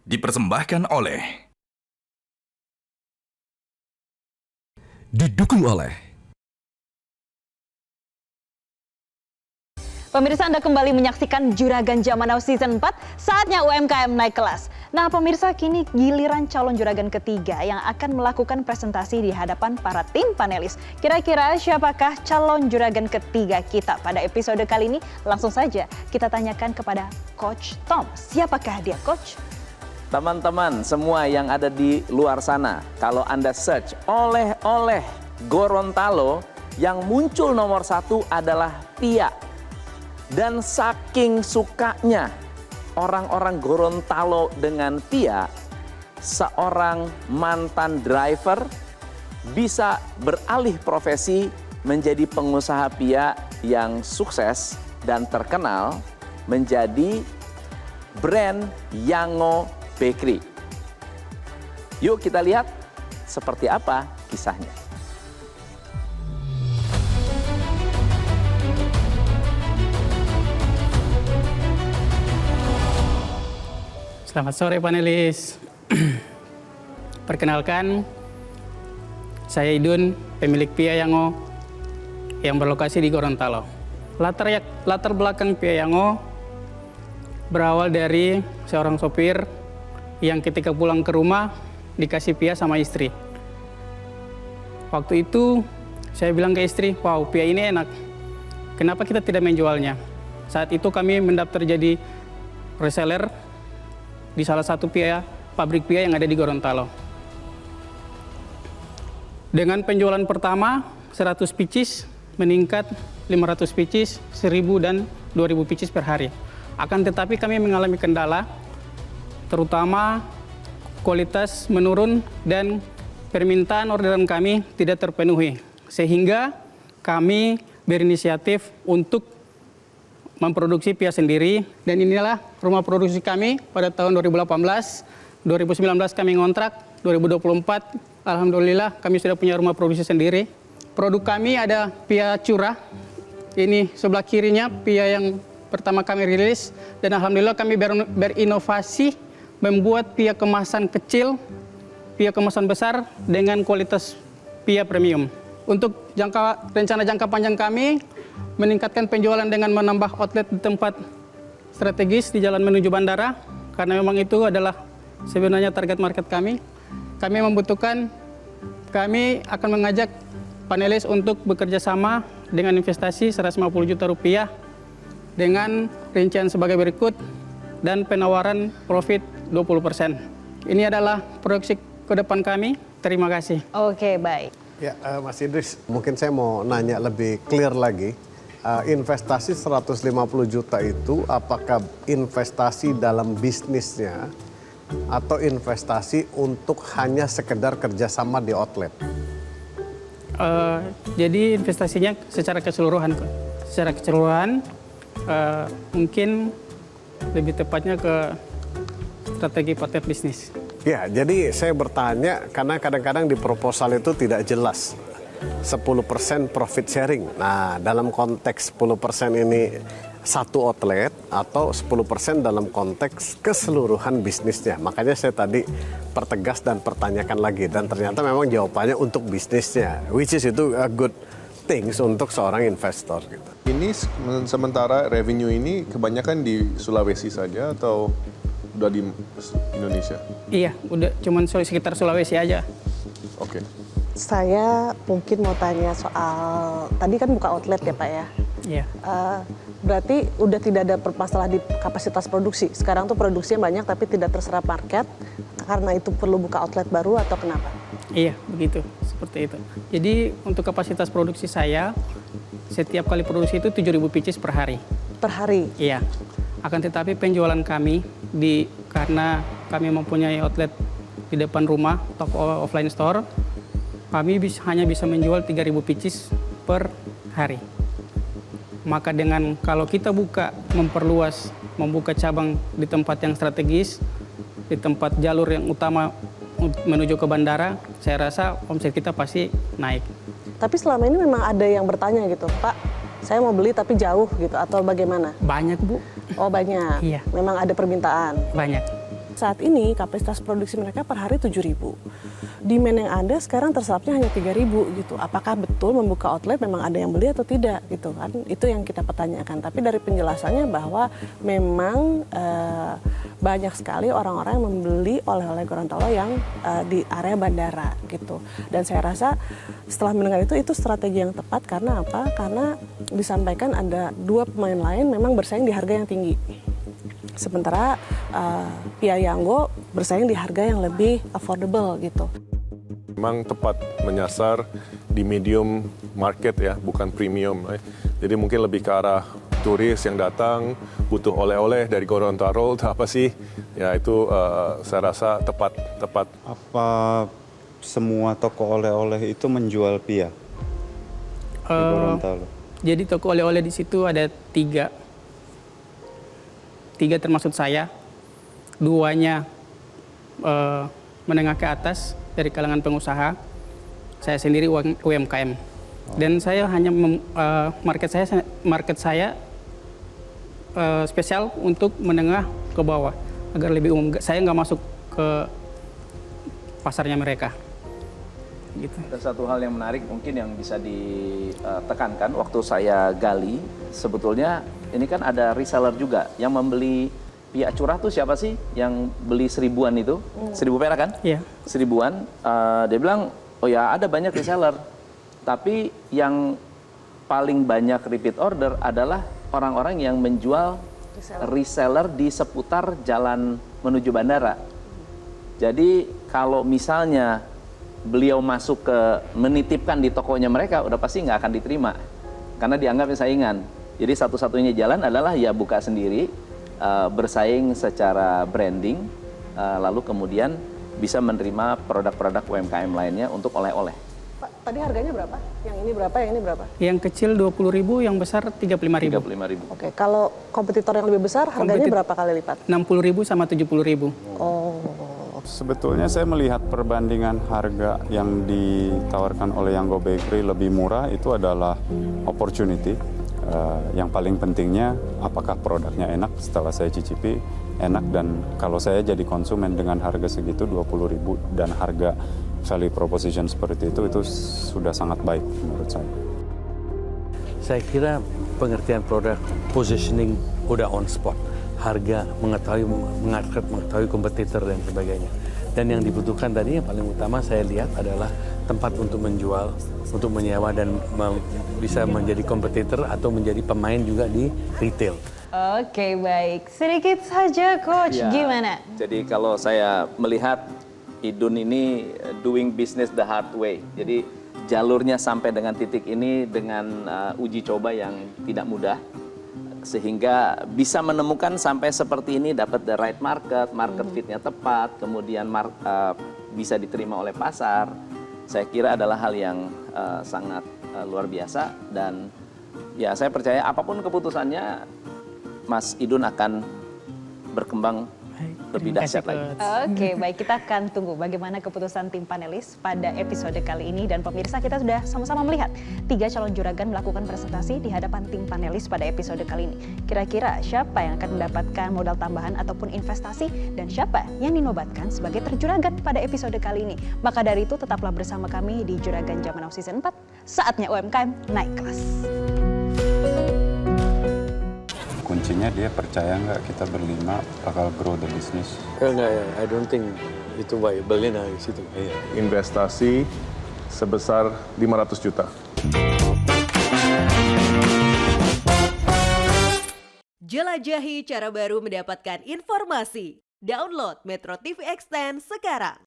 Dipersembahkan oleh Didukung oleh Pemirsa, Anda kembali menyaksikan Juragan Zaman Now Season 4, saatnya UMKM naik kelas. Nah pemirsa, kini giliran calon juragan ketiga yang akan melakukan presentasi di hadapan para tim panelis. Kira-kira siapakah calon juragan ketiga kita pada episode kali ini? Langsung saja kita tanyakan kepada Coach Tom. Siapakah dia, Coach? Teman-teman semua yang ada di luar sana, kalau Anda search oleh-oleh Gorontalo, yang muncul nomor 1 adalah Pia. Dan saking sukanya orang-orang Gorontalo dengan Pia, seorang mantan driver bisa beralih profesi menjadi pengusaha Pia yang sukses dan terkenal menjadi brand Yango Bakery. Yuk kita lihat seperti apa kisahnya. Selamat sore panelis. Perkenalkan, saya Idun, pemilik Pia Yango yang berlokasi di Gorontalo. Latar belakang Pia Yango berawal dari seorang sopir yang ketika pulang ke rumah dikasih Pia sama istri. Waktu itu saya bilang ke istri, wow, Pia ini enak. Kenapa kita tidak menjualnya? Saat itu kami mendaftar jadi reseller di salah satu pabrik Pia yang ada di Gorontalo. Dengan penjualan pertama 100 pieces meningkat 500 pieces, 1000 dan 2000 pieces per hari. Akan tetapi kami mengalami kendala, terutama kualitas menurun dan permintaan orderan kami tidak terpenuhi. Sehingga kami berinisiatif untuk memproduksi Pia sendiri, dan inilah rumah produksi kami pada tahun 2018. 2019 kami ngontrak, 2024 alhamdulillah kami sudah punya rumah produksi sendiri. Produk kami ada Pia curah, ini sebelah kirinya Pia yang pertama kami rilis, dan alhamdulillah kami berinovasi membuat Pia kemasan kecil, Pia kemasan besar dengan kualitas Pia premium. Untuk rencana jangka panjang kami meningkatkan penjualan dengan menambah outlet di tempat strategis di jalan menuju bandara, karena memang itu adalah sebenarnya target market kami. Kami akan mengajak panelis untuk bekerja sama dengan investasi 150 juta rupiah dengan rincian sebagai berikut dan penawaran profit 20%. Ini adalah proyeksi ke depan kami. Terima kasih. Oke, baik. Ya, Mas Idris, mungkin saya mau nanya lebih clear lagi. Investasi 150 juta itu apakah investasi dalam bisnisnya atau investasi untuk hanya sekedar kerjasama di outlet? Jadi investasinya secara keseluruhan. Secara keseluruhan mungkin lebih tepatnya ke strategi paket bisnis. Ya, jadi saya bertanya karena kadang-kadang di proposal itu tidak jelas. 10% profit sharing. Nah, dalam konteks 10% ini satu outlet atau 10% dalam konteks keseluruhan bisnisnya. Makanya saya tadi pertegas dan pertanyakan lagi, dan ternyata memang jawabannya untuk bisnisnya, which is itu a good things untuk seorang investor gitu. Ini sementara revenue ini kebanyakan di Sulawesi saja atau udah di Indonesia? Iya, udah cuman sekitar Sulawesi aja. Oke. Saya mungkin mau tanya soal, tadi kan buka outlet ya Pak ya? Iya. Berarti udah tidak ada masalah di kapasitas produksi. Sekarang tuh produksinya banyak tapi tidak terserap market, karena itu perlu buka outlet baru atau kenapa? Iya, begitu. Seperti itu. Jadi untuk kapasitas produksi saya, setiap kali produksi itu 7.000 pieces per hari. Per hari? Iya. Akan tetapi penjualan kami, karena kami mempunyai outlet di depan rumah, toko offline store, kami hanya bisa menjual 3.000 pieces per hari. Maka dengan kalau kita memperluas, membuka cabang di tempat yang strategis, di tempat jalur yang utama menuju ke bandara, saya rasa omset kita pasti naik. Tapi selama ini memang ada yang bertanya gitu, Pak, saya mau beli tapi jauh gitu, atau bagaimana? Banyak, Bu. Oh banyak? Iya. Memang ada permintaan? Banyak. Saat ini kapasitas produksi mereka per hari 7.000. Demand yang ada sekarang terserapnya hanya 3.000 gitu. Apakah betul membuka outlet memang ada yang beli atau tidak gitu kan? Itu yang kita pertanyakan. Tapi dari penjelasannya bahwa memang banyak sekali orang-orang yang membeli oleh-oleh Gorontalo yang di area bandara gitu. Dan saya rasa setelah mendengar itu strategi yang tepat karena apa? Karena disampaikan ada 2 pemain lain memang bersaing di harga yang tinggi. Sementara Pia Yanggo bersaing di harga yang lebih affordable gitu. Memang tepat menyasar di medium market ya, bukan premium. Jadi mungkin lebih ke arah turis yang datang, butuh oleh-oleh dari Gorontalo, apa sih? Ya itu saya rasa tepat. Apa semua toko oleh-oleh itu menjual pia di Gorontalo? Jadi toko oleh-oleh di situ ada 3 termasuk saya, 2-nya menengah ke atas dari kalangan pengusaha, saya sendiri UMKM. Dan saya hanya market saya spesial untuk menengah ke bawah agar lebih umum. Saya nggak masuk ke pasarnya mereka. Gitu. Ada satu hal yang menarik mungkin yang bisa ditekankan waktu saya gali, sebetulnya ini kan ada reseller juga yang membeli pihak curah tuh siapa sih yang beli 1000-an itu? 1000 perak kan? Iya. 1000-an, dia bilang, oh ya ada banyak reseller, tapi yang paling banyak repeat order adalah orang-orang yang menjual reseller di seputar jalan menuju bandara. Jadi kalau misalnya beliau masuk ke menitipkan di tokonya mereka, udah pasti nggak akan diterima karena dianggap saingan. Jadi satu-satunya jalan adalah ya buka sendiri, bersaing secara branding, lalu kemudian bisa menerima produk-produk UMKM lainnya untuk oleh-oleh. Pak, tadi harganya berapa? Yang ini berapa? Yang ini berapa? Yang kecil 20.000, yang besar 35.000. 35.000. Oke, kalau kompetitor yang lebih besar harganya berapa kali lipat? 60.000 sama 70.000. Oh. Sebetulnya saya melihat perbandingan harga yang ditawarkan oleh Yanggo Bakery lebih murah itu adalah opportunity. Yang paling pentingnya apakah produknya enak, setelah saya cicipi enak, dan kalau saya jadi konsumen dengan harga segitu 20.000 dan harga value proposition seperti itu sudah sangat baik menurut saya. Saya kira pengertian produk positioning udah on spot. Harga, mengetahui kompetitor dan sebagainya. Dan yang dibutuhkan tadi yang paling utama saya lihat adalah tempat untuk menjual, untuk menyewa dan bisa menjadi kompetitor atau menjadi pemain juga di retail. Oke, baik. Sedikit saja, Coach. Ya, Gimana? jadi kalau saya melihat Idun ini doing business the hard way. Jadi jalurnya sampai dengan titik ini dengan uji coba yang tidak mudah. Sehingga bisa menemukan sampai seperti ini, dapat the right market fitnya tepat, kemudian bisa diterima oleh pasar. Saya kira adalah hal yang sangat luar biasa, dan ya saya percaya apapun keputusannya, Mas Idun akan berkembang lebih dahsyat lagi. Oke, baik, kita akan tunggu bagaimana keputusan tim panelis pada episode kali ini. Dan pemirsa, kita sudah sama-sama melihat 3 calon juragan melakukan presentasi di hadapan tim panelis pada episode kali ini. Kira-kira siapa yang akan mendapatkan modal tambahan ataupun investasi, dan siapa yang dinobatkan sebagai terjuragan pada episode kali ini? Maka dari itu tetaplah bersama kami di Juragan Zaman Now Season 4, saatnya UMKM naik kelas. Kuncinya dia percaya nggak kita berlima bakal grow the business. Enggak ya, I don't think itu viable di situ. Investasi sebesar 500 juta. Jelajahi cara baru mendapatkan informasi. Download Metro TV Extend sekarang.